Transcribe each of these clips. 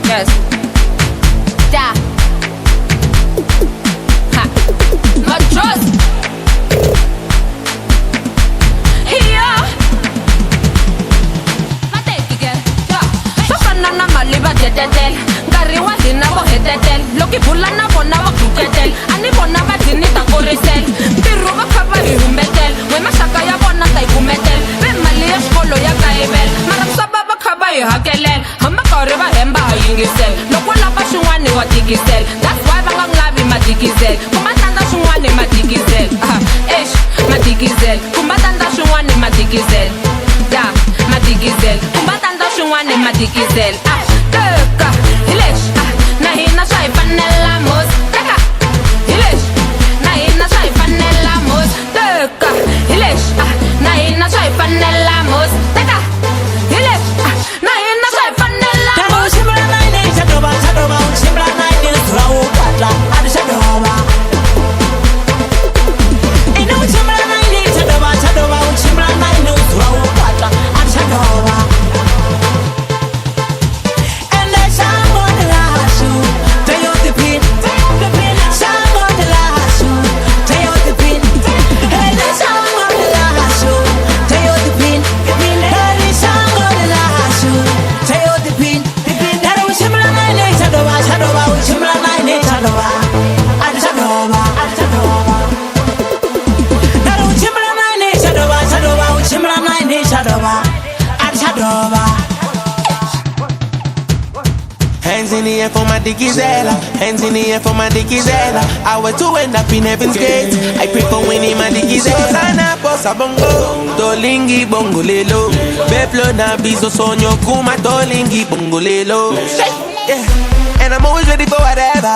Yes. Da. Ha. Matros. Here. Mateki girl. Yeah. Sofana na maliba tetetel. Ngari wa dina bo hetetel. Loki bula na bona wa kuketel. Ani bona ba dini ta korisel. Biru ba khaba hi humbetel. We mashaka ya bona ta ikumetel. Be mali ya skolo ya kaibel. Mara saba ba khaba hi hakelel. Hamba kore ba hemba ha yingisel. Lokwala ba shwani wa digisel. That's why ba nglavi ma digisel. Kumatanda shwani ma digisel. Eish ma digisel. Kumatanda shwani ma digisel. Da ma digisel. Kumatanda shwani ma digisel. Teka hilesh. Na hina shai panela mos. Teka hilesh. Na hina shai panela mos. Teka hilesh. Na hina shai panela mos. Teka hilesh. Na hina shai panela mos. Shimla nine shadoba shadoba shimla nine throw patla ad shadoba. Eno shimla nine shadoba shadoba shimla nine throw patla ad shadoba. And the song on the lashu they on the pin song on the lashu they on the pin. And the song on the lashu they on the pin. And the song on the lashu they on the pin. That was shimla nine shadoba shadoba shimla nine shadoba ad shadoba ad shadoba. That was shimla nine shadoba shadoba shimla nine shadoba ad shadoba. Hands in the air for my dickizella. Hands in the air for my dickizella. I was to end up in heaven's gate. I pray for winning my dickizella. Sana posa bongo, dolingi bongo lelo. Beplo na bizo sonyo kuma dolingi bongo lelo. Yeah. And I'm always ready for whatever.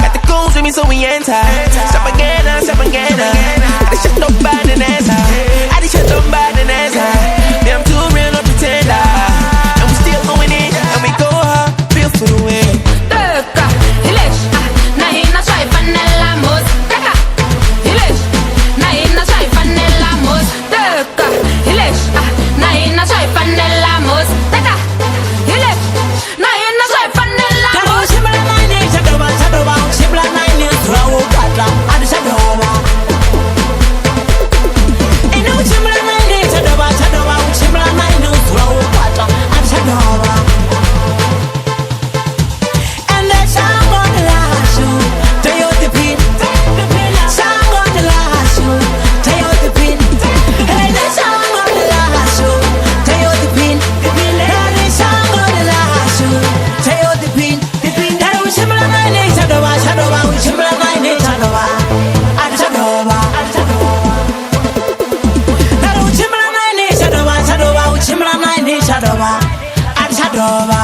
Got the goons with me so we enter. Stop again, stop again. I just shut up bad and answer. I just shut up bad and answer. Yeah, I'm too real, no pretender. And we still going in, and we go hard. For the win. Teka hilesh. Na hina shai panela mos. Teka hilesh. Na hina shai panela mos. Teka hilesh. Na hina shai panela mos. Teka hilesh. Na hina shai panela mos. Shimla nine shadoba shadoba shimla nine throw patla ad shadoba. Eno shimla nine shadoba shadoba shimla nine throw patla ad shadoba. And the song on the lashu they on the pin. Song on the lashu they on the pin. And the song on the lashu they on the pin. And the song on the lashu they on the pin. That was shimla nine shadoba shadoba shimla nine shadoba ad shadoba ad shadoba. That was shimla nine shadoba shadoba shimla nine shadoba ad shadoba.